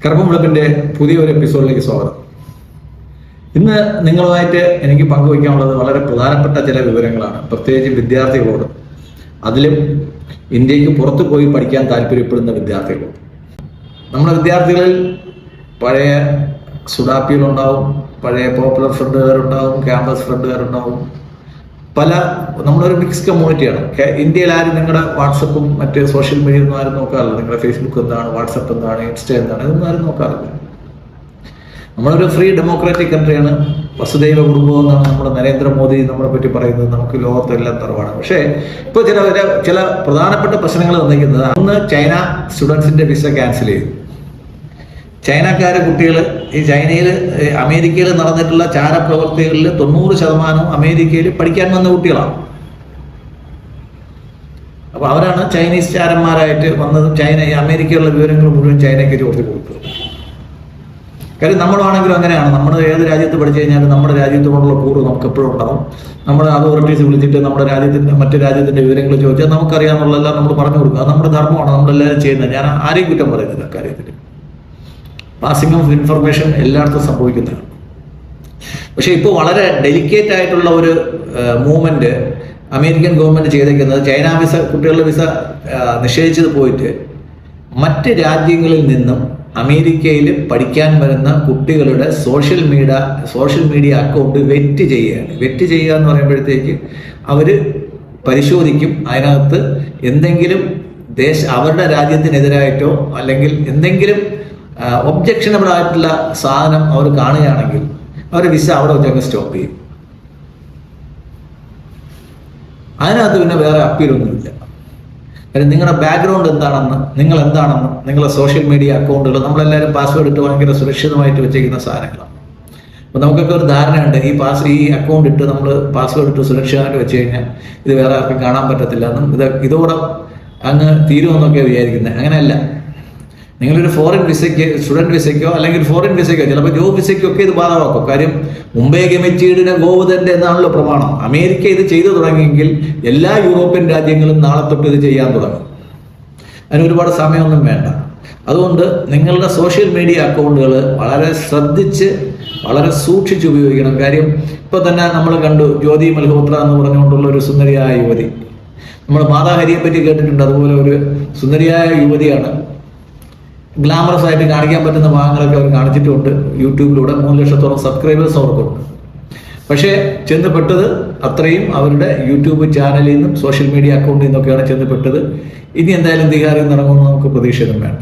കറുപ്പും വെളുപ്പിന്റെ പുതിയൊരു എപ്പിസോഡിലേക്ക് സ്വാഗതം. ഇന്ന് നിങ്ങളുമായിട്ട് എനിക്ക് പങ്കുവയ്ക്കാനുള്ളത് വളരെ പ്രധാനപ്പെട്ട ചില വിവരങ്ങളാണ്, പ്രത്യേകിച്ച് വിദ്യാർത്ഥികളോട്, അതിലും ഇന്ത്യക്ക് പുറത്തു പോയി പഠിക്കാൻ താല്പര്യപ്പെടുന്ന വിദ്യാർത്ഥികളോട്. നമ്മുടെ വിദ്യാർത്ഥികളിൽ പഴയ സുഡാപ്പികളുണ്ടാവും, പഴയ പോപ്പുലർ ഫ്രണ്ടുകാരുണ്ടാവും, ക്യാമ്പസ് ഫ്രണ്ടുകാരുണ്ടാവും, നമ്മളൊരു മിക്സ് കമ്മ്യൂണിറ്റിയാണ്. ഇന്ത്യയിൽ ആരും നിങ്ങളുടെ വാട്സപ്പും മറ്റ് സോഷ്യൽ മീഡിയ ഒന്നും ആരും നോക്കാറില്ല. നിങ്ങളുടെ ഫേസ്ബുക്ക് എന്താണ്, വാട്സപ്പ് എന്താണ്, ഇൻസ്റ്റ എന്താണ്, ഇതൊന്നും ആരും നോക്കാറില്ല. നമ്മളൊരു ഫ്രീ ഡെമോക്രാറ്റിക് കൺട്രിയാണ്. വസുദൈവ കുടുംബം എന്നാണ് നമ്മുടെ നരേന്ദ്രമോദി നമ്മളെ പറ്റി പറയുന്നത്. നമുക്ക് ലോകത്തെല്ലാം തറവാണ്. പക്ഷേ ഇപ്പോൾ ചില പ്രധാനപ്പെട്ട പ്രശ്നങ്ങൾ വന്നിരിക്കുന്നത്, ഒന്ന് ചൈന സ്റ്റുഡൻസിന്റെ വിസ ക്യാൻസൽ ചെയ്തു. ചൈനക്കാരെ കുട്ടികൾ ഈ അമേരിക്കയിൽ നടന്നിട്ടുള്ള ചാരപ്രവർത്തികളിൽ 90% അമേരിക്കയിൽ പഠിക്കാൻ വന്ന കുട്ടികളാണ്. അപ്പൊ അവരാണ് ചൈനീസ് ചാരന്മാരായിട്ട് വന്നതും അമേരിക്കയിലുള്ള വിവരങ്ങൾ മുഴുവൻ ചൈനയ്ക്ക് ചോർത്തി കൊടുത്തത്. കാര്യം നമ്മളാണെങ്കിലും അങ്ങനെയാണ്. നമ്മൾ ഏത് രാജ്യത്ത് പഠിച്ചു കഴിഞ്ഞാലും നമ്മുടെ രാജ്യത്തോടുള്ള കൂറ് നമുക്ക് എപ്പോഴും ഉണ്ടാവും. നമ്മുടെ അതോറിറ്റീസ് വിളിച്ചിട്ട് നമ്മുടെ മറ്റു രാജ്യത്തിന്റെ വിവരങ്ങൾ ചോദിച്ചാൽ നമുക്കറിയാമെന്നുള്ളതെല്ലാം നമ്മൾ പറഞ്ഞു കൊടുക്കുക. അത് നമ്മുടെ ധർമ്മമാണ്, നമ്മളെല്ലാവരും ചെയ്യുന്നത്. ഞാൻ ആരെയും കുറ്റം പറയുന്നില്ല കാര്യത്തിൽ. പാസിംഗ് ഓഫ് ഇൻഫർമേഷൻ എല്ലായിടത്തും സംഭവിക്കുന്നതാണ്. പക്ഷെ ഇപ്പോൾ വളരെ ഡെലിക്കേറ്റ് ആയിട്ടുള്ള ഒരു മൂവ്മെന്റ് അമേരിക്കൻ ഗവൺമെന്റ് ചെയ്തേക്കുന്നത്, ചൈന വിസ, കുട്ടികളുടെ വിസ നിഷേധിച്ചത് പോയിട്ട് മറ്റ് രാജ്യങ്ങളിൽ നിന്നും അമേരിക്കയിൽ പഠിക്കാൻ വരുന്ന കുട്ടികളുടെ സോഷ്യൽ മീഡിയ അക്കൗണ്ട് വെറ്റ് ചെയ്യുകയാണ്. വെറ്റ് ചെയ്യുക എന്ന് പറയുമ്പോഴത്തേക്ക് അവർ പരിശോധിക്കും, അതിനകത്ത് എന്തെങ്കിലും അവരുടെ രാജ്യത്തിനെതിരായിട്ടോ അല്ലെങ്കിൽ എന്തെങ്കിലും ഒബ്ജക്ഷനബിൾ ആയിട്ടുള്ള സാധനം അവർ കാണുകയാണെങ്കിൽ അവർ വിസ അവിടെ വെച്ചങ്ങ് സ്റ്റോപ്പ് ചെയ്യും. അതിനകത്ത് പിന്നെ വേറെ അപ്പീലൊന്നുമില്ല. കാര്യം നിങ്ങളുടെ ബാക്ക്ഗ്രൗണ്ട് എന്താണെന്ന്, നിങ്ങളുടെ സോഷ്യൽ മീഡിയ അക്കൗണ്ടുകൾ നമ്മളെല്ലാവരും പാസ്വേഡ് ഇട്ട് ഭയങ്കര സുരക്ഷിതമായിട്ട് വെച്ചേക്കുന്ന സാധനങ്ങളാണ്. അപ്പോൾ നമുക്കൊക്കെ ഒരു ധാരണയുണ്ട്, ഈ അക്കൗണ്ട് ഇട്ട് നമ്മൾ പാസ്വേഡ് ഇട്ട് സുരക്ഷിതമായിട്ട് വെച്ച് കഴിഞ്ഞാൽ ഇത് വേറെ ആർക്കും കാണാൻ പറ്റത്തില്ല എന്നും ഇതോടെ അങ്ങ് തീരുമെന്നൊക്കെ വിചാരിക്കുന്നത്. അങ്ങനെയല്ല. നിങ്ങളൊരു ഫോറിൻ വിസയ്ക്ക്, സ്റ്റുഡന്റ് വിസയ്ക്കോ അല്ലെങ്കിൽ ഫോറിൻ വിസയ്ക്കോ, ചിലപ്പോൾ ജോബ് വിസയ്ക്കോ ഒക്കെ ഇത് ബാധകമാക്കും. കാര്യം മുംബൈ ഗെമച്ചീടിന് ഗോവുതന്റെ എന്നാണല്ലോ പ്രമാണം. അമേരിക്ക ഇത് ചെയ്തു തുടങ്ങിയെങ്കിൽ എല്ലാ യൂറോപ്യൻ രാജ്യങ്ങളും നാളെ തൊട്ട് ഇത് ചെയ്യാൻ തുടങ്ങും. അതിന് ഒരുപാട് സമയമൊന്നും വേണ്ട. അതുകൊണ്ട് നിങ്ങളുടെ സോഷ്യൽ മീഡിയ അക്കൗണ്ടുകൾ വളരെ ശ്രദ്ധിച്ച്, വളരെ സൂക്ഷിച്ച് ഉപയോഗിക്കണം. കാര്യം ഇപ്പൊ തന്നെ നമ്മൾ കണ്ടു, ജ്യോതി മൽഹോത്ര എന്ന് പറഞ്ഞുകൊണ്ടുള്ള ഒരു സുന്ദരിയായ യുവതി. നമ്മൾ മാതാഹരിയെ പറ്റി കേട്ടിട്ടുണ്ട്. അതുപോലെ ഒരു സുന്ദരിയായ യുവതിയാണ്. ഗ്ലാമറസ് ആയിട്ട് കാണിക്കാൻ പറ്റുന്ന ഭാഗങ്ങളൊക്കെ അവർ കാണിച്ചിട്ടുണ്ട്. യൂട്യൂബിലൂടെ 3 ലക്ഷത്തോളം സബ്സ്ക്രൈബേഴ്സ് അവർക്കുണ്ട്. പക്ഷേ ചെന്നപ്പെട്ടത് അത്രയും അവരുടെ യൂട്യൂബ് ചാനലിൽ നിന്നും സോഷ്യൽ മീഡിയ അക്കൗണ്ടിൽ നിന്നൊക്കെയാണ് ചെന്നപ്പെട്ടത്. ഇനി എന്തായാലും തിഹാറിൽ നിന്ന് ഇറങ്ങുമെന്ന് നമുക്ക് പ്രതീക്ഷയൊന്നും വേണ്ട.